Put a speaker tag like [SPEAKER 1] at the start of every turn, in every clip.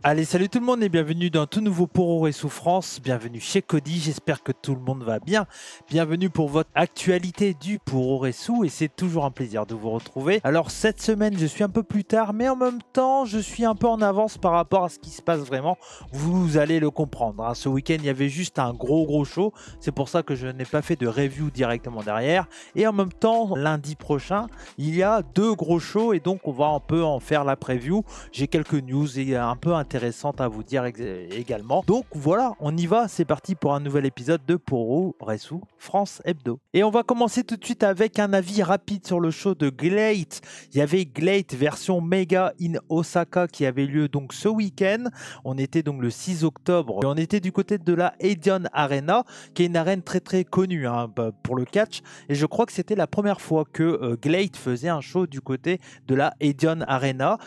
[SPEAKER 1] Allez, salut tout le monde et bienvenue dans un tout nouveau Poro et Souffrance. Bienvenue chez Cody, j'espère que tout le monde va bien. Bienvenue pour votre actualité du Poro et Sou et c'est toujours un plaisir de vous retrouver. Alors cette semaine, je suis un peu plus tard, mais en même temps, je suis un peu en avance par rapport à ce qui se passe vraiment. Vous allez le comprendre, hein. Ce week-end, il y avait juste un gros show. C'est pour ça que je n'ai pas fait de review directement derrière. Et en même temps, lundi prochain, il y a deux gros shows et donc on va un peu en faire la preview. J'ai quelques news et un peu intéressantes à vous dire également. Donc voilà, on y va, c'est parti pour un nouvel épisode de Poro Resou France Hebdo. Et on va commencer tout de suite avec un avis rapide sur le show de GLEAT. Il y avait GLEAT version Mega in Osaka qui avait lieu donc ce week-end. On était donc le 6 octobre et on était du côté de la Edion Arena, qui est une arène très connue hein, pour le catch. Et je crois que c'était la première fois que GLEAT faisait un show du côté de la Edion Arena.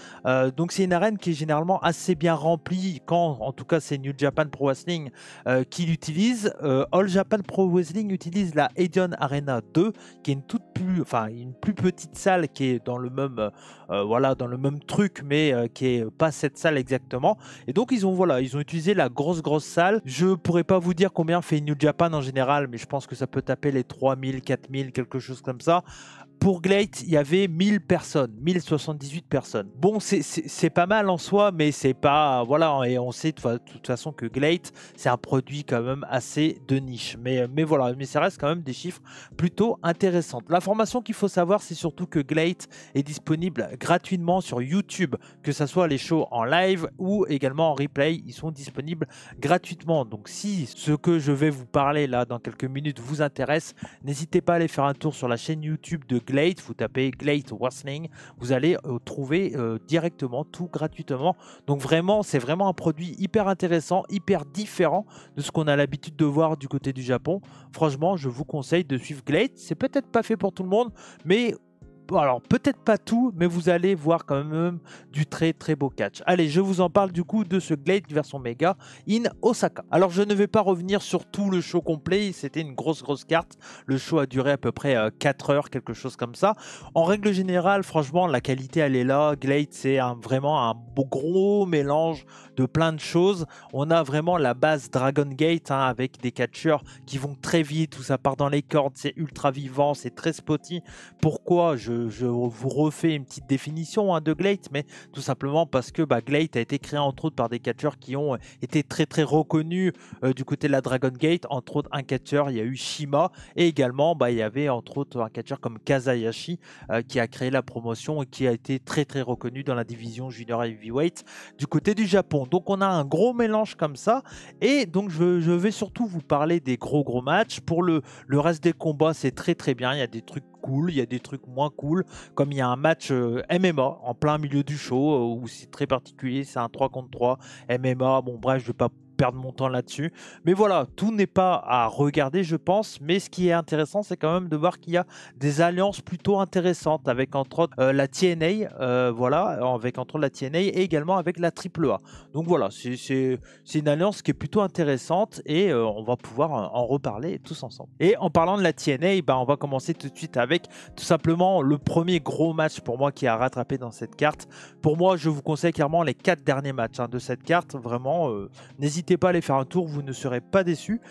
[SPEAKER 1] Donc c'est une arène qui est généralement assez bien remplie quand, en tout cas, c'est New Japan Pro Wrestling qui l'utilise. All Japan Pro Wrestling utilise la Edion Arena 2, qui est une plus petite salle qui est dans le même, dans le même truc, mais qui est pas cette salle exactement. Et donc ils ont utilisé la grosse salle. Je pourrais pas vous dire combien fait New Japan en général, mais je pense que ça peut taper les 3000, 4000, quelque chose comme ça. Pour GLEAT, il y avait 1000 personnes, 1078 personnes. Bon, c'est pas mal en soi, mais c'est pas... Voilà, et on sait de toute façon que GLEAT, c'est un produit quand même assez de niche. Mais voilà, mais ça reste quand même des chiffres plutôt intéressants. L'information qu'il faut savoir, c'est surtout que GLEAT est disponible gratuitement sur YouTube, que ce soit les shows en live ou également en replay, ils sont disponibles gratuitement. Donc si ce que je vais vous parler là dans quelques minutes vous intéresse, n'hésitez pas à aller faire un tour sur la chaîne YouTube de GLEAT, vous tapez GLEAT Wrestling, vous allez trouver directement tout gratuitement. Donc vraiment, c'est vraiment un produit hyper intéressant, hyper différent de ce qu'on a l'habitude de voir du côté du Japon. Franchement, je vous conseille de suivre GLEAT. C'est peut-être pas fait pour tout le monde, mais alors peut-être pas tout, mais vous allez voir quand même du très beau catch. Allez, je vous en parle du coup de ce GLEAT version Mega in Osaka. Alors je ne vais pas revenir sur tout le show complet, c'était une grosse carte. Le show a duré à peu près 4 heures, quelque chose comme ça. En règle générale, franchement, la qualité elle est là. GLEAT c'est vraiment un gros mélange de plein de choses. On a vraiment la base Dragon Gate hein, avec des catcheurs qui vont très vite, tout ça part dans les cordes, c'est ultra vivant, c'est très spotty. Pourquoi je vous refais une petite définition hein, de GLEAT, mais tout simplement parce que GLEAT a été créé entre autres par des catcheurs qui ont été très reconnus du côté de la Dragon Gate. Entre autres un catcheur, il y a eu Shima, et également il y avait entre autres un catcheur comme Kazayashi qui a créé la promotion et qui a été très reconnu dans la division junior heavyweight du côté du Japon. Donc on a un gros mélange comme ça, et donc je vais surtout vous parler des gros matchs. Pour le reste des combats, c'est très bien, il y a des trucs cool, il y a des trucs moins cool, comme il y a un match MMA en plein milieu du show où c'est très particulier, c'est un 3 contre 3 MMA. Bon bref, je vais pas perdre mon temps là-dessus, mais voilà, tout n'est pas à regarder je pense, mais ce qui est intéressant c'est quand même de voir qu'il y a des alliances plutôt intéressantes avec entre autres la TNA, avec entre autres la TNA et également avec la AAA. Donc voilà, c'est une alliance qui est plutôt intéressante et on va pouvoir en reparler tous ensemble. Et en parlant de la TNA, on va commencer tout de suite avec tout simplement le premier gros match pour moi qui a rattrapé dans cette carte. Pour moi, je vous conseille clairement les 4 derniers matchs de cette carte. Vraiment, n'hésitez pas à aller faire un tour, vous ne serez pas déçus.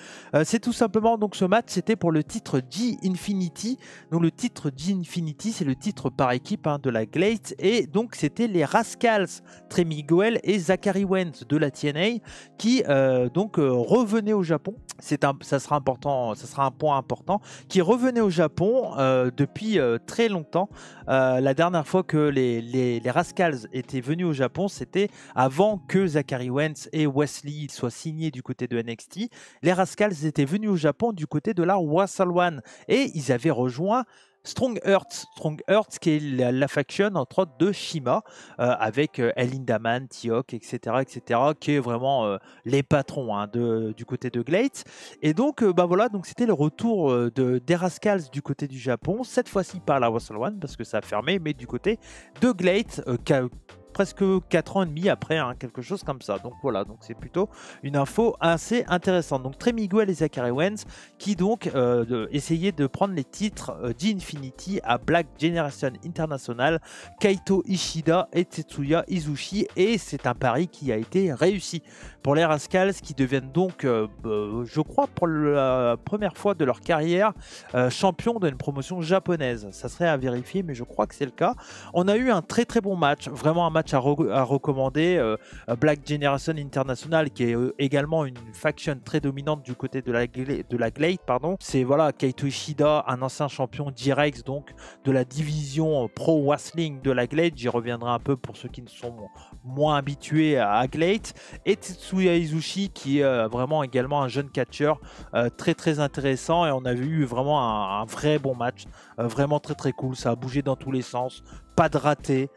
[SPEAKER 1] C'est tout simplement, donc ce match, c'était pour le titre G-Infinity. Donc le titre G-Infinity, c'est le titre par équipe de la GLEAT. Et donc c'était les Rascals, Trey Miguel et Zachary Wentz de la TNA qui revenaient au Japon. Ça sera un point important, qui revenait au Japon depuis très longtemps. La dernière fois que les Rascals étaient venus au Japon, c'était avant que Zachary Wentz et Wesley soient signés du côté de NXT. Les Rascals étaient venus au Japon du côté de la Wrestle One et ils avaient rejoint Strong Hearts qui est la faction entre autres de Shima avec El Lindaman, T-Hawk, etc., qui est vraiment les patrons du côté de GLEAT. Et donc donc c'était le retour des Rascals du côté du Japon, cette fois-ci par la Wrestle One parce que ça a fermé, mais du côté de GLEAT presque 4 ans et demi après, hein, quelque chose comme ça. Donc voilà, donc c'est plutôt une info assez intéressante. Donc Trey Miguel et Zachary Wentz qui donc essayaient de prendre les titres d'Infinity à Black Generation International, Kaito Ishida et Tetsuya Izushi, et c'est un pari qui a été réussi pour les Rascals qui deviennent donc, je crois pour la première fois de leur carrière, champions d'une promotion japonaise. Ça serait à vérifier, mais je crois que c'est le cas. On a eu un très très bon match, vraiment un match à recommander. Black Generation International qui est également une faction très dominante du côté de la Glade, pardon. C'est voilà, Kaito Ishida, un ancien champion Direx, donc de la division Pro Wrestling de la Glade. J'y reviendrai un peu pour ceux qui ne sont moins habitués à Glade. Et Tetsuya Izushi qui est vraiment également un jeune catcheur très très intéressant, et on a vu vraiment un vrai bon match, vraiment très très cool. Ça a bougé dans tous les sens, pas de raté.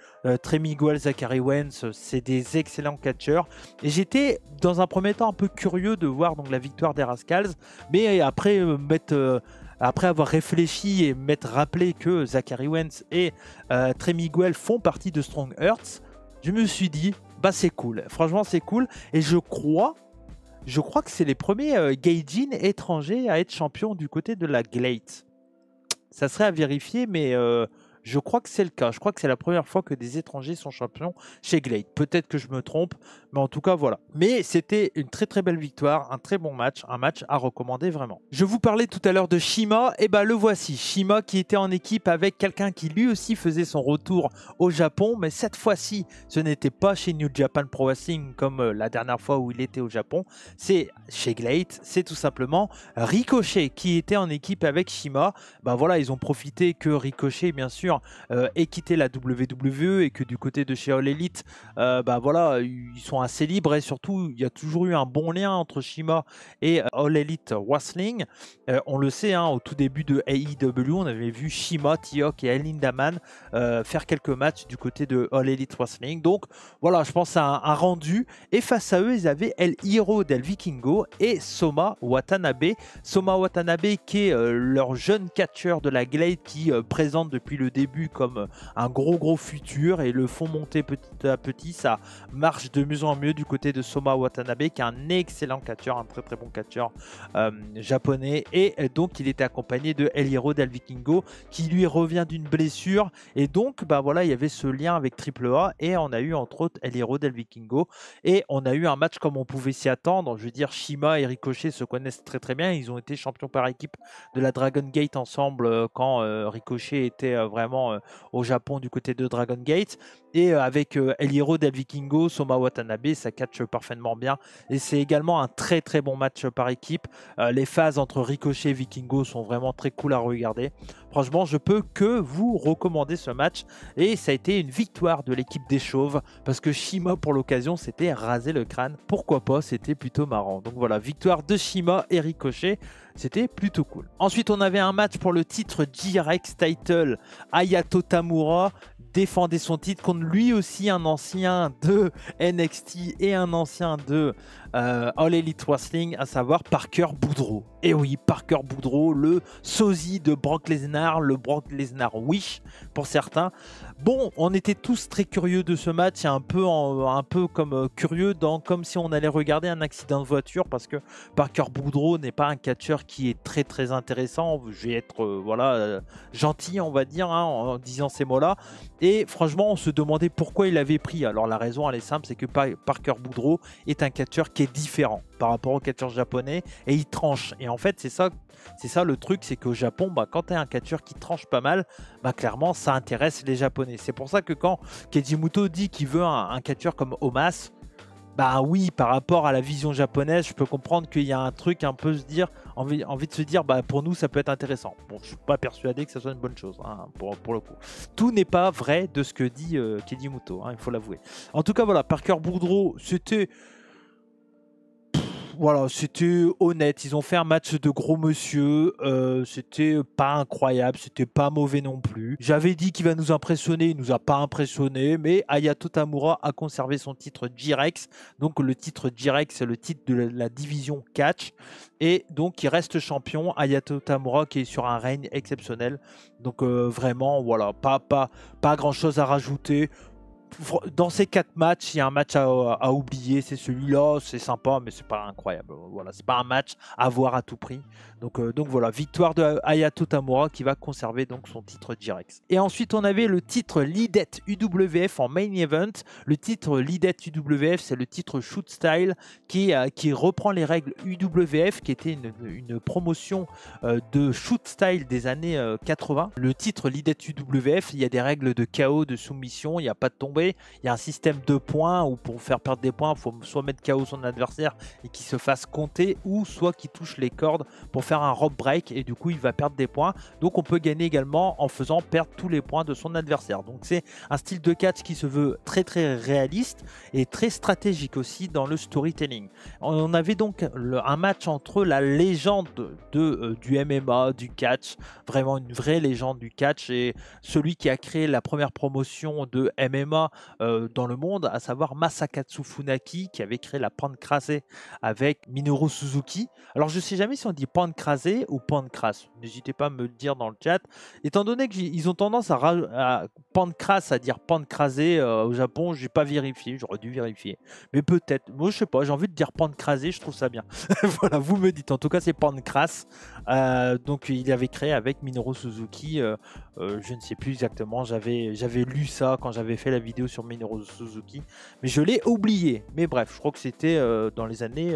[SPEAKER 1] Trey Miguel, Zachary Wentz, c'est des excellents catcheurs, et j'étais dans un premier temps un peu curieux de voir donc la victoire des Rascals, mais après après avoir réfléchi et m'être rappelé que Zachary Wentz et Trey Miguel font partie de Strong Hearts, je me suis dit bah c'est cool, franchement c'est cool. Et je crois que c'est les premiers Gaijin étrangers à être champions du côté de la Glade. Ça serait à vérifier, mais je crois que c'est le cas. Je crois que c'est la première fois que des étrangers sont champions chez Glade. Peut-être que je me trompe, mais en tout cas, voilà. Mais c'était une très très belle victoire, un très bon match, un match à recommander vraiment. Je vous parlais tout à l'heure de Shima, et bah le voici. Shima qui était en équipe avec quelqu'un qui lui aussi faisait son retour au Japon, mais cette fois-ci, ce n'était pas chez New Japan Pro Wrestling comme la dernière fois où il était au Japon. C'est chez Glade, c'est tout simplement Ricochet qui était en équipe avec Shima. Bah voilà, ils ont profité que Ricochet, bien sûr, ait quitté la WWE, et que du côté de chez All Elite, bah voilà, ils sont assez libres, et surtout il y a toujours eu un bon lien entre Shima et All Elite Wrestling. On le sait, hein, au tout début de AEW, on avait vu Shima, T-Hawk et Elin Daman faire quelques matchs du côté de All Elite Wrestling. Donc voilà, je pense à un rendu, et face à eux ils avaient El Hiro del Vikingo et Soma Watanabe. Soma Watanabe qui est leur jeune catcheur de la Glade, qui présente depuis le début comme un gros futur, et le font monter petit à petit. Ça marche de mieux en mieux du côté de Soma Watanabe, qui est un excellent catcheur, un très très bon catcheur japonais, et donc il était accompagné de El Hiro del Vikingo qui lui revient d'une blessure, et donc bah voilà, il y avait ce lien avec AAA, et on a eu entre autres El Hiro del Vikingo, et on a eu un match comme on pouvait s'y attendre. Je veux dire, Shima et Ricochet se connaissent très très bien, ils ont été champions par équipe de la Dragon Gate ensemble quand Ricochet était vraiment au Japon du côté de Dragon Gate, et avec El Hiro del Vikingo, Soma Watanabe, ça catch parfaitement bien, et c'est également un très très bon match par équipe. Les phases entre Ricochet et Vikingo sont vraiment très cool à regarder. Franchement, je peux que vous recommander ce match, et ça a été une victoire de l'équipe des Chauves, parce que Shima pour l'occasion s'était rasé le crâne. Pourquoi pas, c'était plutôt marrant. Donc voilà, victoire de Shima et Ricochet, c'était plutôt cool. Ensuite, on avait un match pour le titre GRX Title. Hayato Tamura défendait son titre contre lui aussi un ancien de NXT et un ancien de All Elite Wrestling, à savoir Parker Boudreaux. Et oui, Parker Boudreaux, le sosie de Brock Lesnar, le Brock Lesnar Wish pour certains. Bon, on était tous très curieux de ce match, et un peu comme curieux, comme si on allait regarder un accident de voiture, parce que Parker Boudreaux n'est pas un catcheur qui est très très intéressant. Je vais être gentil, on va dire, hein, en disant ces mots-là. Et franchement, on se demandait pourquoi il avait pris. Alors la raison, elle est simple, c'est que Parker Boudreaux est un catcheur qui est différent par rapport aux catcheurs japonais, et il tranche. Et en fait, c'est ça le truc, c'est qu'au Japon, bah, quand tu as un catcheur qui tranche pas mal, bah, clairement, ça intéresse les Japonais. C'est pour ça que quand Keiji Muto dit qu'il veut un catcheur comme Omas, bah oui, par rapport à la vision japonaise, je peux comprendre qu'il y a un truc un peu envie de se dire, bah pour nous ça peut être intéressant. Bon, je suis pas persuadé que ça soit une bonne chose, hein, pour le coup. Tout n'est pas vrai de ce que dit Keiji Muto, hein, il faut l'avouer. En tout cas, voilà, Parker Boudreaux, c'était honnête. Ils ont fait un match de gros monsieur. C'était pas incroyable, c'était pas mauvais non plus. J'avais dit qu'il va nous impressionner, il nous a pas impressionné. Mais Hayato Tamura a conservé son titre G-Rex. Donc le titre G-Rex, c'est le titre de la division catch. Et donc il reste champion. Hayato Tamura qui est sur un règne exceptionnel. Donc vraiment, voilà, pas grand chose à rajouter. dans ces 4 matchs, il y a un match à oublier, c'est celui-là, c'est sympa, mais c'est pas incroyable. Voilà, c'est pas un match à voir à tout prix. Donc voilà, victoire de Hayato Tamura qui va conserver donc son titre G-Rex. Et ensuite, on avait le titre Leadet UWF en main event. Le titre Leadet UWF, c'est le titre Shoot Style qui reprend les règles UWF, qui était une promotion de Shoot Style des années 80. Le titre Leadet UWF, il y a des règles de KO, de soumission, il n'y a pas de tombée, il y a un système de points où pour faire perdre des points, il faut soit mettre KO son adversaire et qu'il se fasse compter, ou soit qu'il touche les cordes pour faire un rope break et du coup il va perdre des points. Donc on peut gagner également en faisant perdre tous les points de son adversaire. Donc c'est un style de catch qui se veut très très réaliste et très stratégique aussi dans le storytelling. On avait donc un match entre la légende du MMA, du catch, vraiment une vraie légende du catch, et celui qui a créé la première promotion de MMA dans le monde, à savoir Masakatsu Funaki, qui avait créé la Pancrase avec Minoru Suzuki. Alors je ne sais jamais si on dit Pancrase ou Pancrase, n'hésitez pas à me le dire dans le chat, étant donné qu'ils ont tendance à Pancrase, à dire Pancrase au Japon, je n'ai pas vérifié, j'aurais dû vérifier, mais peut-être, moi je sais pas, j'ai envie de dire Pancrase, je trouve ça bien. Voilà, vous me dites, en tout cas c'est Pancrase, donc il avait créé avec Minoru Suzuki, je ne sais plus exactement, j'avais lu ça quand j'avais fait la vidéo sur Minoru Suzuki, mais je l'ai oublié. Mais bref, je crois que c'était dans les années...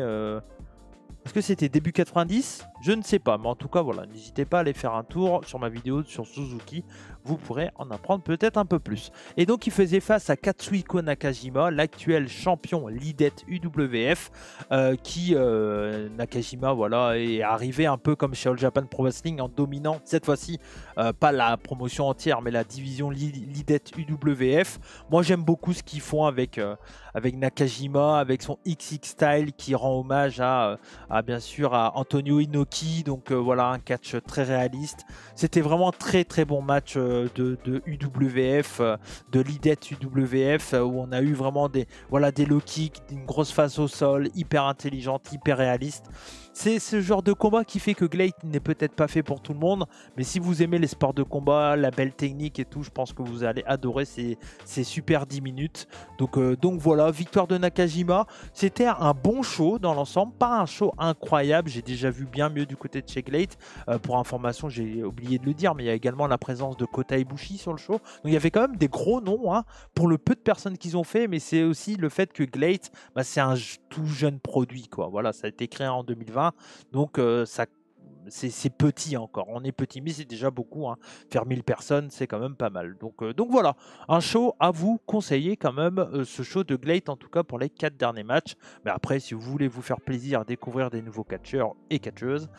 [SPEAKER 1] Est-ce que c'était début 90? Je ne sais pas, mais en tout cas, voilà, n'hésitez pas à aller faire un tour sur ma vidéo sur Suzuki, vous pourrez en apprendre peut-être un peu plus. Et donc, il faisait face à Katsuhiko Nakajima, l'actuel champion Leadet UWF, Nakajima, voilà, est arrivé un peu comme chez All Japan Pro Wrestling en dominant, cette fois-ci, pas la promotion entière, mais la division Leadet UWF. Moi, j'aime beaucoup ce qu'ils font avec Nakajima, avec son XX Style qui rend hommage à bien sûr à Antonio Inoki, donc voilà, un catch très réaliste. C'était vraiment très très bon match de UWF, de Leadet UWF, où on a eu vraiment des low kicks, une grosse face au sol, hyper intelligente, hyper réaliste. C'est ce genre de combat qui fait que Glate n'est peut-être pas fait pour tout le monde, mais si vous aimez les sports de combat, la belle technique et tout, je pense que vous allez adorer ces super 10 minutes. Donc voilà, victoire de Nakajima. C'était un bon show dans l'ensemble, pas un show incroyable, j'ai déjà vu bien mieux du côté de chez Glate. Pour information, j'ai oublié de le dire, mais il y a également la présence de Kota Ibushi sur le show. Donc il y avait quand même des gros noms pour le peu de personnes qu'ils ont fait, mais c'est aussi le fait que Glate, c'est un tout jeune produit, quoi. Voilà, ça a été créé en 2020, donc c'est petit encore, on est petit, mais c'est déjà beaucoup, faire 1000 personnes, c'est quand même pas mal. Donc voilà, un show à vous conseiller quand même, ce show de Glate, en tout cas pour les 4 derniers matchs. Mais après, si vous voulez vous faire plaisir, découvrir des nouveaux catcheurs et catcheuses,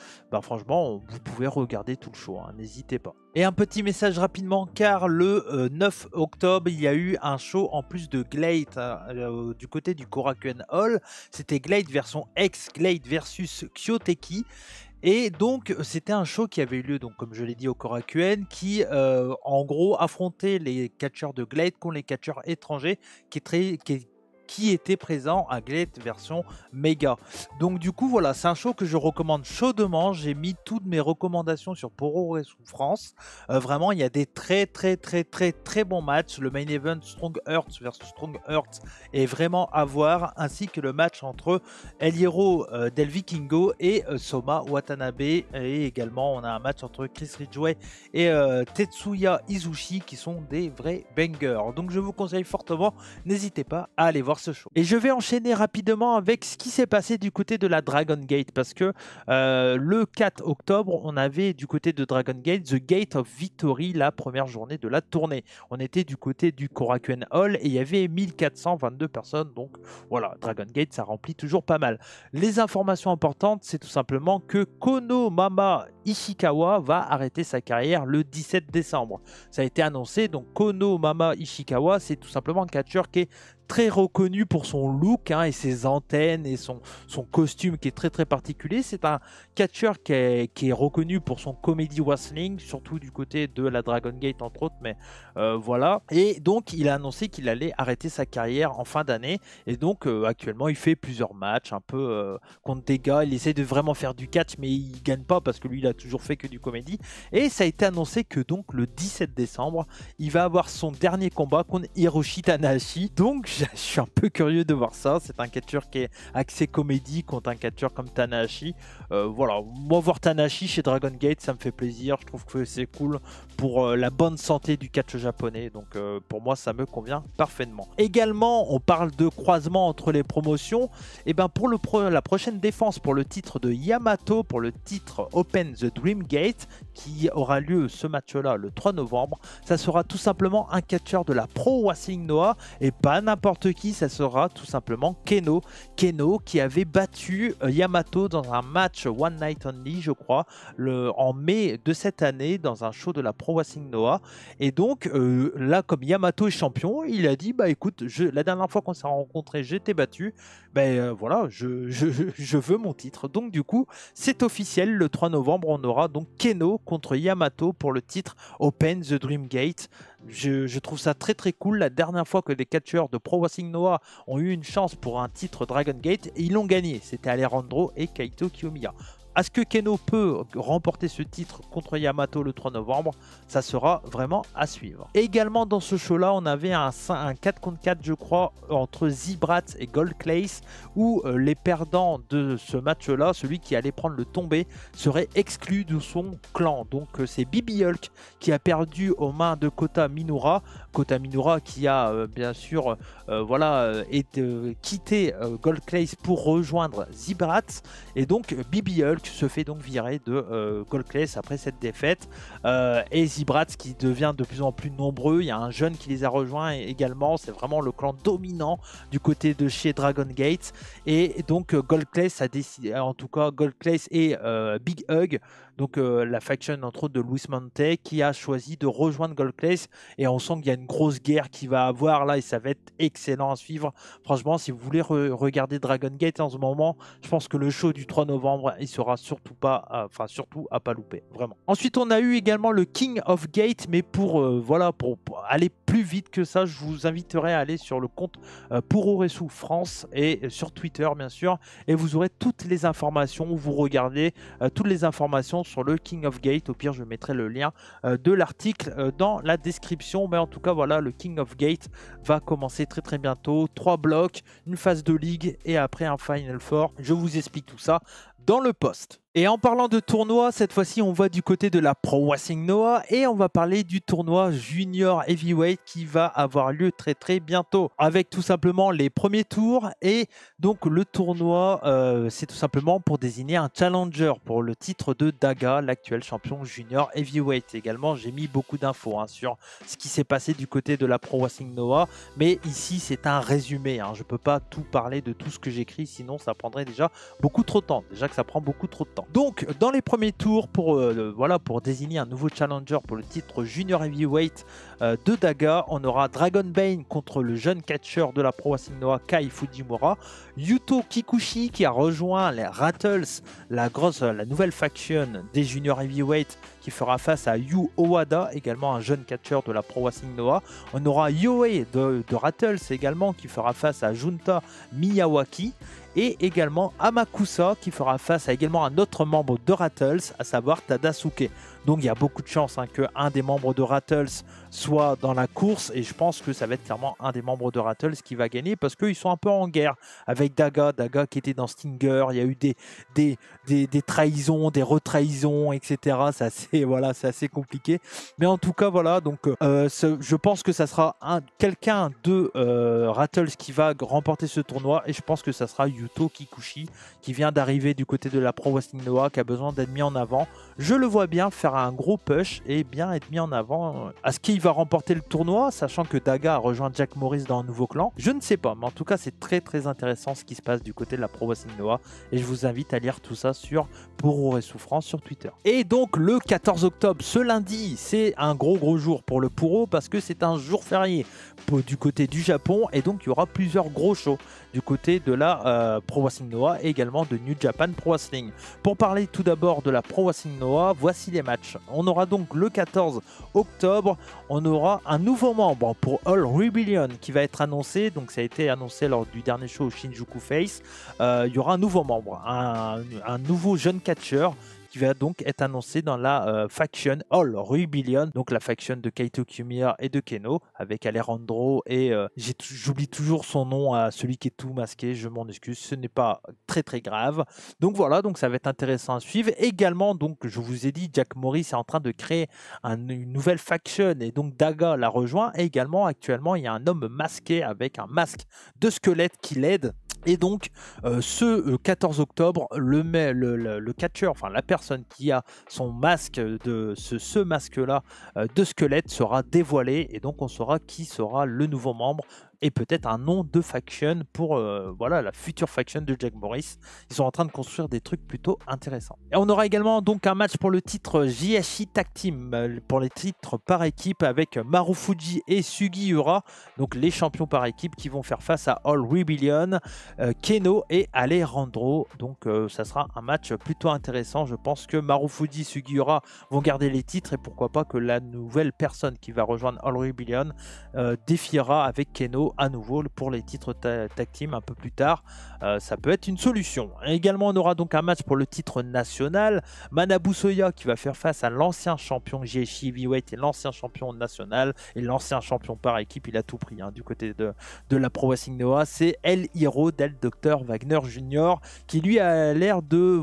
[SPEAKER 1] franchement, vous pouvez regarder tout le show, n'hésitez pas. Et un petit message rapidement, car le 9 octobre, il y a eu un show en plus de Glate du côté du Korakuen Hall. C'était Glate version Glate versus Kyoteki. Et donc c'était un show qui avait eu lieu, donc comme je l'ai dit, au Korakuen, qui en gros affrontait les catcheurs de Glate contre les catcheurs étrangers qui étaient présents à Glate version Mega. Donc du coup voilà, c'est un show que je recommande chaudement. J'ai mis toutes mes recommandations sur Poro France. Vraiment, il y a des très bons matchs. Le main event Strong Hearts versus Strong Hearts est vraiment à voir, ainsi que le match entre El Hierro del Vikingo et Soma Watanabe. Et également on a un match entre Chris Ridgway et Tetsuya Izushi, qui sont des vrais bangers. Donc je vous conseille fortement, n'hésitez pas à aller voir ce show. Et je vais enchaîner rapidement avec ce qui s'est passé du côté de la Dragon Gate, parce que le 4 octobre, on avait du côté de Dragon Gate The Gate of Victory, la première journée de la tournée. On était du côté du Korakuen Hall et il y avait 1422 personnes, donc voilà, Dragon Gate, ça remplit toujours pas mal. Les informations importantes, c'est tout simplement que Konomama Ishikawa va arrêter sa carrière le 17 décembre. Ça a été annoncé, donc Konomama Ishikawa, c'est tout simplement un catcheur qui est très reconnu pour son look et ses antennes et son costume qui est très particulier. C'est un catcheur qui est reconnu pour son comedy wrestling, surtout du côté de la Dragon Gate entre autres, mais voilà. Et donc il a annoncé qu'il allait arrêter sa carrière en fin d'année, et donc actuellement il fait plusieurs matchs un peu contre des gars. Il essaie de vraiment faire du catch, mais il gagne pas parce que lui il a toujours fait que du comédie. Et ça a été annoncé que donc le 17 décembre il va avoir son dernier combat contre Hiroshi Tanahashi. Donc je suis un peu curieux de voir ça. C'est un catcheur qui est axé comédie contre un catcheur comme Tanahashi. Voilà, moi voir Tanahashi chez Dragon Gate, ça me fait plaisir. Je trouve que c'est cool pour la bonne santé du catch japonais. Donc pour moi, ça me convient parfaitement. Également, on parle de croisement entre les promotions. Et ben pour la prochaine défense pour le titre de Yamato, pour le titre Open the Dream Gate, qui aura lieu ce match-là le 3 novembre, ça sera tout simplement un catcheur de la Pro Wrestling Noah, et pas n'importe qui, ça sera tout simplement Kenoh. Kenoh qui avait battu Yamato dans un match One Night Only, je crois, en mai de cette année, dans un show de la Pro Wrestling Noah. Et donc là, comme Yamato est champion, il a dit bah écoute, la dernière fois qu'on s'est rencontrés, j'étais battu, voilà, je veux mon titre. Donc du coup, c'est officiel, le 3 novembre, on aura donc Kenoh contre Yamato pour le titre Open the Dream Gate. Je trouve ça très cool. La dernière fois que des catcheurs de Pro Wrestling Noah ont eu une chance pour un titre Dragon Gate, et ils l'ont gagné, c'était Alejandro et Kaito Kiyomiya. Est-ce que Kenoh peut remporter ce titre contre Yamato le 3 novembre? Ça sera vraiment à suivre. Également dans ce show-là, on avait un 4 contre 4, je crois, entre Zibrat et Gold Clays, où les perdants de ce match-là, celui qui allait prendre le tombé, serait exclu de son clan. Donc c'est Bibi Hulk qui a perdu aux mains de Kota Minoura. Kota Minoura qui a bien sûr quitté Gold Clays pour rejoindre Zibrat. Et donc Bibi Hulk se fait donc virer de Gold Clays après cette défaite, et Zibrat qui devient de plus en plus nombreux. Il y a un jeune qui les a rejoints également. C'est vraiment le clan dominant du côté de chez Dragon Gate. Et donc Gold Clays a décidé, en tout cas Gold Clays et Big Hug, donc la faction entre autres de Luis Monte, qui a choisi de rejoindre Gold Clays. Et on sent qu'il y a une grosse guerre qui va avoir là, et ça va être excellent à suivre. Franchement, si vous voulez regarder Dragon Gate en ce moment, je pense que le show du 3 novembre, il sera surtout à pas louper, vraiment. Ensuite, on a eu également le King of Gate, mais pour aller plus vite que ça, je vous inviterai à aller sur le compte Puroresu France et sur Twitter bien sûr, et vous aurez toutes les informations. Vous regardez toutes les informations sur le King of Gate. Au pire, je mettrai le lien de l'article dans la description. Mais en tout cas, voilà, le King of Gate va commencer très bientôt. 3 blocs, une phase de ligue et après un Final Four. Je vous explique tout ça dans le post. Et en parlant de tournoi, cette fois-ci, on va du côté de la Pro Wrestling Noah et on va parler du tournoi Junior Heavyweight qui va avoir lieu très bientôt, avec tout simplement les premiers tours. Et donc le tournoi, c'est tout simplement pour désigner un challenger pour le titre de Daga, l'actuel champion Junior Heavyweight. Également, j'ai mis beaucoup d'infos sur ce qui s'est passé du côté de la Pro Wrestling Noah, mais ici c'est un résumé. Je ne peux pas tout parler de tout ce que j'écris, sinon ça prendrait déjà beaucoup trop de temps. Déjà que ça prend beaucoup trop de temps. Donc dans les premiers tours, pour désigner un nouveau challenger pour le titre Junior Heavyweight de Daga, on aura Dragon Bane contre le jeune catcheur de la Pro Wrestling Noah Kai Fujimura, Yuto Kikuchi qui a rejoint les Rattles, la nouvelle faction des Junior Heavyweight, qui fera face à Yu Owada, également un jeune catcheur de la Pro Wrestling Noah. On aura Yohei de Rattles également qui fera face à Junta Miyawaki. Et également Amakusa qui fera face à également un autre membre de Rattles, à savoir Tadasuke. Donc il y a beaucoup de chances qu'un des membres de Rattles soit dans la course, et je pense que ça va être clairement un des membres de Rattles qui va gagner, parce qu'ils sont un peu en guerre avec Daga qui était dans Stinger. Il y a eu des trahisons, des retrahisons, etc. C'est assez compliqué. Mais en tout cas, voilà, donc je pense que ça sera quelqu'un de Rattles qui va remporter ce tournoi, et je pense que ça sera Yuto Kikuchi qui vient d'arriver du côté de la Pro Wrestling Noah, qui a besoin d'être mis en avant. Je le vois bien faire un gros push et bien être mis en avant à ce qu'il va remporter le tournoi, sachant que Daga a rejoint Jack Morris dans un nouveau clan? Je ne sais pas, mais en tout cas, c'est très intéressant ce qui se passe du côté de la Pro Wrestling Noah. Et je vous invite à lire tout ça sur Pour et Souffrance sur Twitter. Et donc, le 14 octobre, ce lundi, c'est un gros jour pour le Puro parce que c'est un jour férié du côté du Japon. Et donc, il y aura plusieurs gros shows du côté de la Pro Wrestling Noah et également de New Japan Pro Wrestling. Pour parler tout d'abord de la Pro Wrestling Noah, voici les matchs. On aura donc le 14 octobre, on aura un nouveau membre pour All Rebellion qui va être annoncé. Donc ça a été annoncé lors du dernier show au Shinjuku Face. Il y aura un nouveau membre, un nouveau jeune catcheur qui va donc être annoncé dans la faction All Rebellion, donc la faction de Kaito Kiyomiya et de Keno, avec Alejandro et j'oublie toujours son nom, celui qui est tout masqué, je m'en excuse, ce n'est pas très grave. Donc voilà, donc ça va être intéressant à suivre. Également, donc je vous ai dit, Jack Morris est en train de créer une nouvelle faction et donc Daga la rejoint. Et également, actuellement, il y a un homme masqué avec un masque de squelette qui l'aide. Et donc, ce 14 octobre, le catcheur, enfin la personne qui a son masque, ce masque-là de squelette sera dévoilé. Et donc, on saura qui sera le nouveau membre et peut-être un nom de faction pour voilà, la future faction de Jack Morris. Ils sont en train de construire des trucs plutôt intéressants. Et on aura également donc un match pour le titre JHI Tag Team, pour les titres par équipe avec Marufuji et Sugiura, donc les champions par équipe qui vont faire face à All Rebellion, Keno et Alejandro. Donc ça sera un match plutôt intéressant. Je pense que Marufuji et Sugiura vont garder les titres et pourquoi pas que la nouvelle personne qui va rejoindre All Rebellion défiera avec Keno à nouveau pour les titres tag team un peu plus tard. Ça peut être une solution. Et également, on aura donc un match pour le titre national. Manabu Soya qui va faire face à l'ancien champion GHI Heavyweight et l'ancien champion national et l'ancien champion par équipe. Il a tout pris du côté de la Pro Wrestling Noah. C'est El Hiro del Dr Wagner Jr. qui lui a l'air de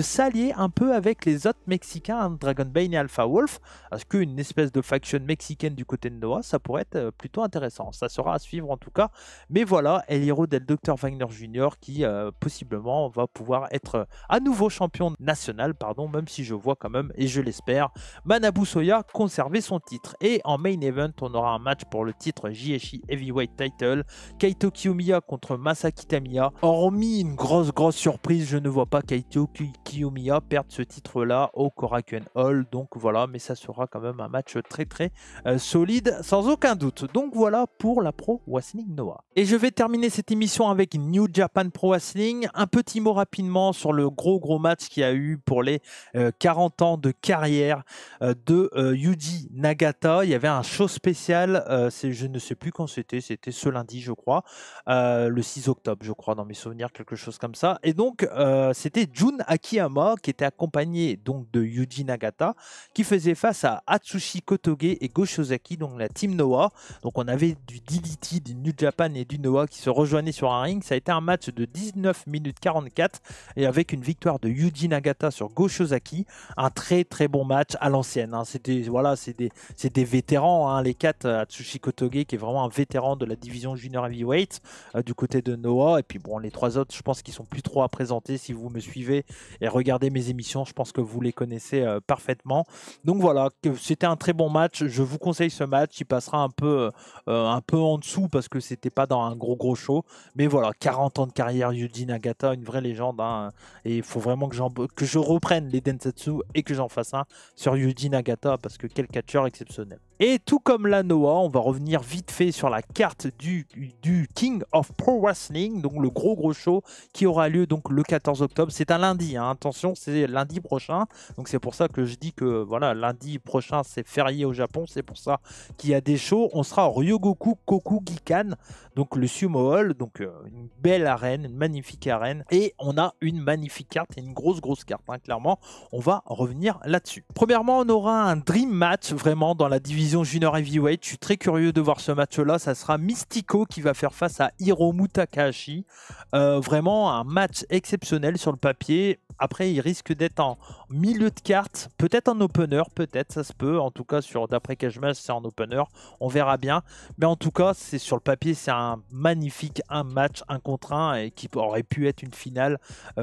[SPEAKER 1] s'allier un peu avec les autres Mexicains, Dragon Bane et Alpha Wolf. Parce qu'une espèce de faction mexicaine du côté de Noah, ça pourrait être plutôt intéressant. Ça sera à suivre en tout cas. Mais voilà, El Hiro del Dr Wagner Jr. qui possiblement va pouvoir être à nouveau champion national, même si je vois quand même, et je l'espère, Manabu Soya conserver son titre. Et en main event, on aura un match pour le titre JHI Heavyweight Title, Kaito Kiyomiya contre Masaki Tamiya. Hormis une grosse surprise, je ne vois pas Kaito Kiyomiya perdre ce titre-là au Korakuen Hall. Donc voilà, mais ça sera quand même un match très solide, sans aucun doute. Donc voilà pour la Pro Wrestling Noah. Et je vais terminer cette émission avec New Japan Pro Wrestling. Un petit mot rapidement sur le gros match qu'il y a eu pour les 40 ans de carrière de Yuji Nagata. Il y avait un show spécial, je ne sais plus quand c'était ce lundi je crois, le 6 octobre je crois dans mes souvenirs, quelque chose comme ça. Et donc c'était Jun Akiyama qui était accompagné donc de Yuji Nagata qui faisait face à Atsushi Kotoge et Go Shiozaki, donc la team Noah. Donc on avait du DDT, du New Japan et du Noah qui se rejoignaient sur un ring. Ça a été un match de 19 minutes 44 et avec une victoire de Yuji Nagata sur Go Shiozaki. Un très bon match à l'ancienne. C'était voilà, c'est des vétérans, les quatre. Atsushi Kotoge qui est vraiment un vétéran de la division junior heavyweight du côté de Noah. Et puis bon, les trois autres, je pense qu'ils sont plus trop à présenter. Si vous me suivez et regardez mes émissions, je pense que vous les connaissez parfaitement. Donc voilà, c'était un très bon match. Je vous conseille ce match. Il passera un peu en dessous parce que c'était pas dans un gros show. Mais voilà, 40 ans de carrière, Yuji Nagata, une vraie légende. Et il faut vraiment que je reprenne les Densetsu et que j'en fasse un sur Yuji Nagata parce que quel catcheur exceptionnel. Et tout comme la Noah, on va revenir vite fait sur la carte du King of Pro Wrestling, donc le gros show qui aura lieu donc le 14 octobre. C'est un lundi, attention, c'est lundi prochain. Donc c'est pour ça que je dis que voilà, lundi prochain c'est férié au Japon, c'est pour ça qu'il y a des shows. On sera au Ryogoku Kokugikan, donc le Sumo Hall, donc une belle arène, une magnifique arène. Et on a une magnifique carte et une grosse carte, clairement. On va revenir là-dessus. Premièrement, on aura un dream match vraiment dans la division junior heavyweight. Je suis très curieux de voir ce match-là. Ça sera Mystico qui va faire face à Hiromu Takahashi. Vraiment un match exceptionnel sur le papier. Après, il risque d'être en milieu de carte, peut-être en opener, peut-être, ça se peut. En tout cas, d'après Cage-Match, c'est en opener. On verra bien. Mais en tout cas, c'est sur le papier, c'est un magnifique match, 1 contre 1, et qui aurait pu être une finale,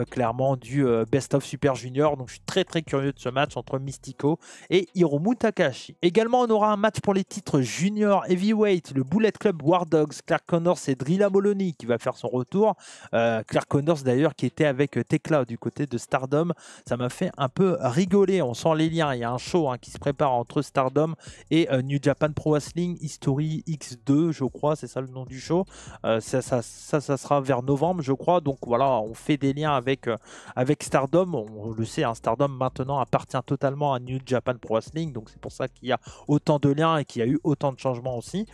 [SPEAKER 1] clairement, du Best of Super Junior. Donc, je suis très, très curieux de ce match entre Mystico et Hiromu Takahashi. Également, on aura un match pour les titres Junior Heavyweight, le Bullet Club War Dogs, Clark Connors et Drilla Moloney qui va faire son retour. Clark Connors, d'ailleurs, qui était avec Tekla du côté de Stardom. Ça m'a fait un peu rigoler. On sent les liens. Il y a un show qui se prépare entre Stardom et New Japan Pro Wrestling History X2, je crois. C'est ça le nom du show. Ça sera vers novembre, je crois. Donc voilà, on fait des liens avec Stardom. On le sait, Stardom maintenant appartient totalement à New Japan Pro Wrestling. Donc c'est pour ça qu'il y a autant de liens et qu'il y a eu autant de changements aussi.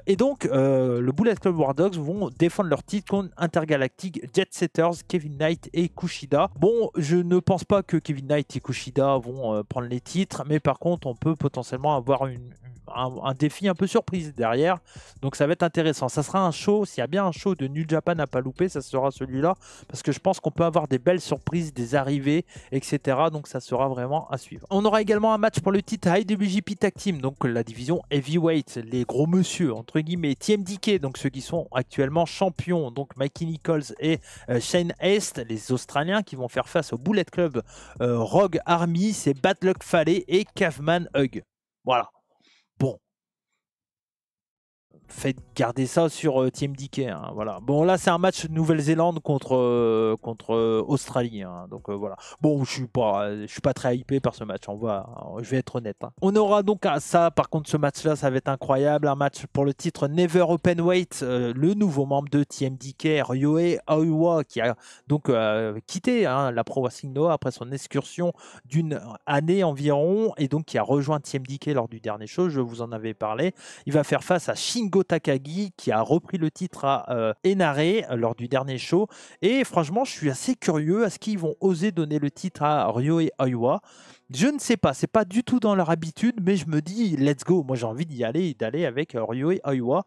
[SPEAKER 1] Et donc, le Bullet Club War Dogs vont défendre leur titre contre Intergalactic Jet Setters, Kevin Knight et Kushida. Bon, je ne pense pas que Kevin Knight et Kushida vont prendre les titres, mais par contre, on peut potentiellement avoir un défi un peu surprise derrière. Donc ça va être intéressant. Ça sera un show, s'il y a bien un show de New Japan à pas louper, ça sera celui-là, parce que je pense qu'on peut avoir des belles surprises, des arrivées, etc. Donc ça sera vraiment à suivre. On aura également un match pour le titre IWGP Tag Team, donc la division Heavyweight, les gros monsieur, entre guillemets, TMDK, donc ceux qui sont actuellement champions, donc Mikey Nichols et Shane Haste, les Australiens qui vont faire face au Bullet Club Rogue Army, c'est Bad Luck Fale et Caveman Hug. Voilà. Bon, faites garder ça sur TMDK. Voilà. Bon, là, c'est un match Nouvelle-Zélande contre Australie. Donc voilà. Bon, je suis pas très hypé par ce match. Je vais être honnête. On aura donc ça. Par contre, ce match-là, ça va être incroyable. Un match pour le titre Never Openweight. Le nouveau membre de TMDK, Ryohei Aoiwa, qui a donc quitté la Pro Wrestling Noah après son excursion d'une année environ, et donc qui a rejoint TMDK lors du dernier show. Je vous en avais parlé. Il va faire face à Shingo Takagi qui a repris le titre à Enare lors du dernier show. Et franchement, je suis assez curieux à ce qu'ils vont oser donner le titre à Ryohei Aoiwa. Je ne sais pas, c'est pas du tout dans leur habitude, mais je me dis, let's go. Moi, j'ai envie d'aller avec Ryohei Aoiwa.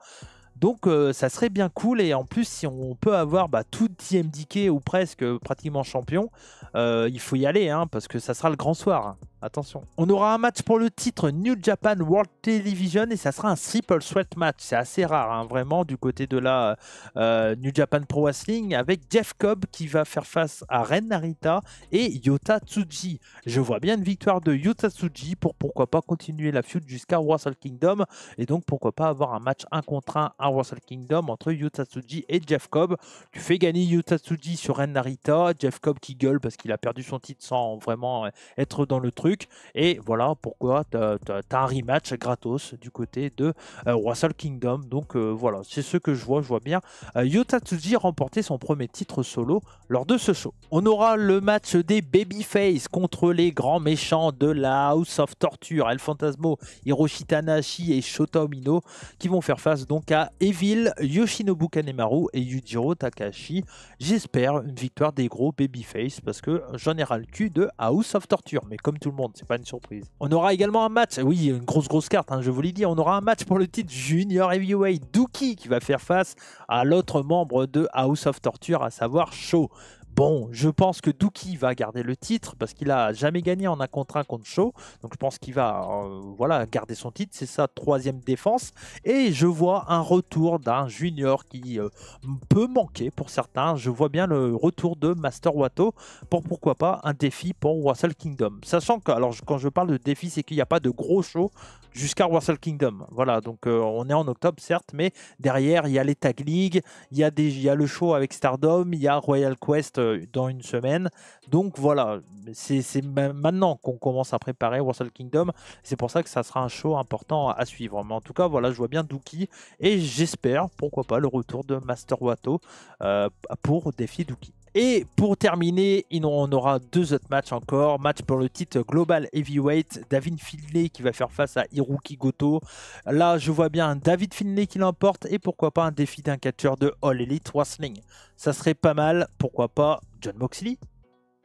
[SPEAKER 1] Donc ça serait bien cool, et en plus si on peut avoir tout TMDK ou presque pratiquement champion, il faut y aller parce que ça sera le grand soir. Attention. On aura un match pour le titre New Japan World Television et ça sera un triple threat match. C'est assez rare vraiment du côté de la New Japan Pro Wrestling, avec Jeff Cobb qui va faire face à Ren Narita et Yota Tsuji. Je vois bien une victoire de Yota Tsuji pour pourquoi pas continuer la feud jusqu'à Wrestle Kingdom, et donc pourquoi pas avoir un match 1 contre 1 à Wrestle Kingdom entre Yota Tsuji et Jeff Cobb. Tu fais gagner Yota Tsuji sur Ren Narita, Jeff Cobb qui gueule parce qu'il a perdu son titre sans vraiment être dans le truc. Et voilà pourquoi tu as un rematch gratos du côté de Wrestle Kingdom. Donc voilà, c'est ce que je vois bien Yota Tsuji remporter son premier titre solo lors de ce show. On aura le match des Babyface contre les grands méchants de la House of Torture, El Fantasmo, Hiroshi Tanahashi et Shota Umino, qui vont faire face donc à Evil, Yoshinobu Kanemaru et Yujiro Takahashi. J'espère une victoire des gros Babyface parce que j'en ai ras le cul de House of Torture, mais comme tout le monde, c'est pas une surprise. On aura également un match, oui, une grosse carte, je vous l'ai dit, on aura un match pour le titre Junior Heavyweight, Douki qui va faire face à l'autre membre de House of Torture, à savoir Sho. Bon, je pense que Douki va garder le titre parce qu'il a jamais gagné en 1 contre 1 contre Sho. Donc je pense qu'il va garder son titre. C'est sa 3e défense. Et je vois un retour d'un junior qui peut manquer pour certains. Je vois bien le retour de Master Wato pour pourquoi pas un défi pour Wrestle Kingdom. Sachant que, alors quand je parle de défi, c'est qu'il n'y a pas de gros show jusqu'à Wrestle Kingdom. Voilà, donc on est en octobre certes, mais derrière il y a les Tag League, il y a le show avec Stardom, il y a Royal Quest dans une semaine. Donc voilà, c'est maintenant qu'on commence à préparer Wrestle Kingdom. C'est pour ça que ça sera un show important à suivre. Mais en tout cas, voilà, je vois bien Douki et j'espère, pourquoi pas, le retour de Master Wato pour défier Douki. Et pour terminer, on aura 2 autres matchs encore. Match pour le titre Global Heavyweight. David Finlay qui va faire face à Hiroki Goto. Là, je vois bien David Finlay qui l'emporte. Et pourquoi pas un défi d'un catcheur de All Elite Wrestling. Ça serait pas mal. Pourquoi pas Jon Moxley?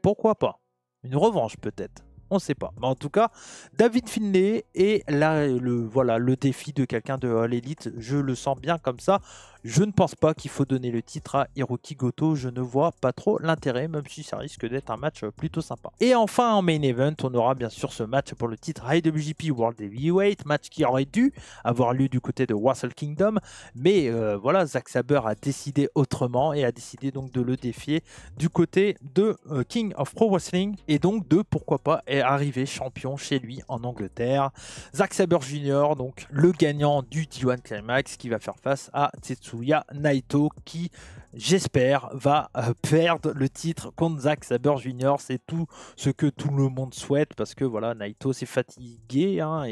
[SPEAKER 1] Pourquoi pas? Une revanche peut-être. On ne sait pas. Mais en tout cas, David Finlay est là, le défi de quelqu'un de All Elite. Je le sens bien comme ça. Je ne pense pas qu'il faut donner le titre à Hiroki Goto, je ne vois pas trop l'intérêt, même si ça risque d'être un match plutôt sympa. Et enfin en main event, on aura bien sûr ce match pour le titre IWGP World Heavyweight, match qui aurait dû avoir lieu du côté de Wrestle Kingdom, mais voilà, Zack Sabre a décidé autrement et a décidé donc de le défier du côté de King of Pro Wrestling et donc de, pourquoi pas, arriver champion chez lui en Angleterre. Zack Sabre Jr., donc le gagnant du D1 Climax, qui va faire face à Tetsuya Naito, qui, j'espère, va perdre le titre contre Zack Sabre Jr. C'est tout ce que tout le monde souhaite, parce que voilà, Naito c'est fatigué, hein,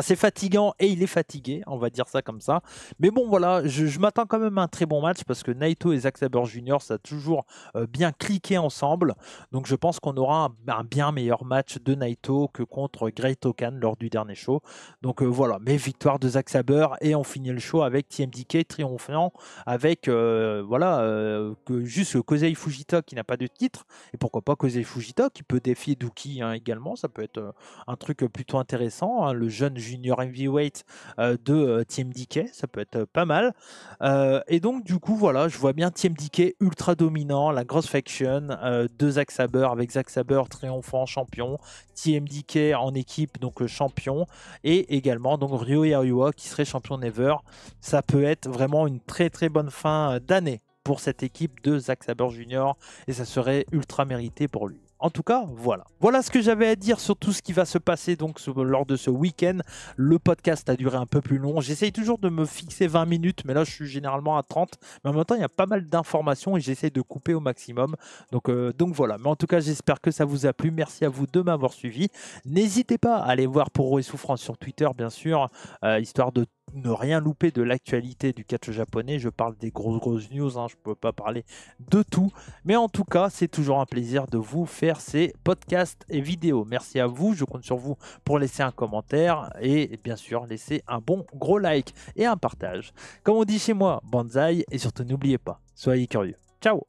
[SPEAKER 1] c'est fatigant et il est fatigué, on va dire ça comme ça. Mais bon voilà, je m'attends quand même à un très bon match, parce que Naito et Zack Sabre Jr. ça a toujours bien cliqué ensemble, donc je pense qu'on aura un bien meilleur match de Naito que contre Great Okan lors du dernier show. Donc voilà, mais victoire de Zack Sabre, et on finit le show avec TMDK triomphant avec juste Kosei Fujita qui n'a pas de titre, et pourquoi pas Kosei Fujita qui peut défier Douki également, ça peut être un truc plutôt intéressant, hein, le jeune junior heavyweight de TMDK, ça peut être pas mal. Et donc du coup voilà, je vois bien TMDK ultra dominant, la grosse faction de Zack Sabre, avec Zack Sabre triomphant champion, TMDK en équipe donc champion, et également donc Ryo Aoiwa qui serait champion Never. Ça peut être vraiment une très très bonne fin d'année pour cette équipe de Zack Sabre Jr. et ça serait ultra mérité pour lui. En tout cas, voilà. Voilà ce que j'avais à dire sur tout ce qui va se passer donc lors de ce week-end. Le podcast a duré un peu plus long. J'essaye toujours de me fixer 20 minutes, mais là je suis généralement à 30. Mais en même temps, il y a pas mal d'informations et j'essaie de couper au maximum. Donc voilà. Mais en tout cas, j'espère que ça vous a plu. Merci à vous de m'avoir suivi. N'hésitez pas à aller voir Poro et Souffrance sur Twitter, bien sûr, histoire de ne rien louper de l'actualité du catch japonais. Je parle des grosses news, hein, je ne peux pas parler de tout. Mais en tout cas, c'est toujours un plaisir de vous faire ces podcasts et vidéos. Merci à vous, je compte sur vous pour laisser un commentaire et bien sûr laisser un bon gros like et un partage. Comme on dit chez moi, banzai, et surtout n'oubliez pas, soyez curieux. Ciao!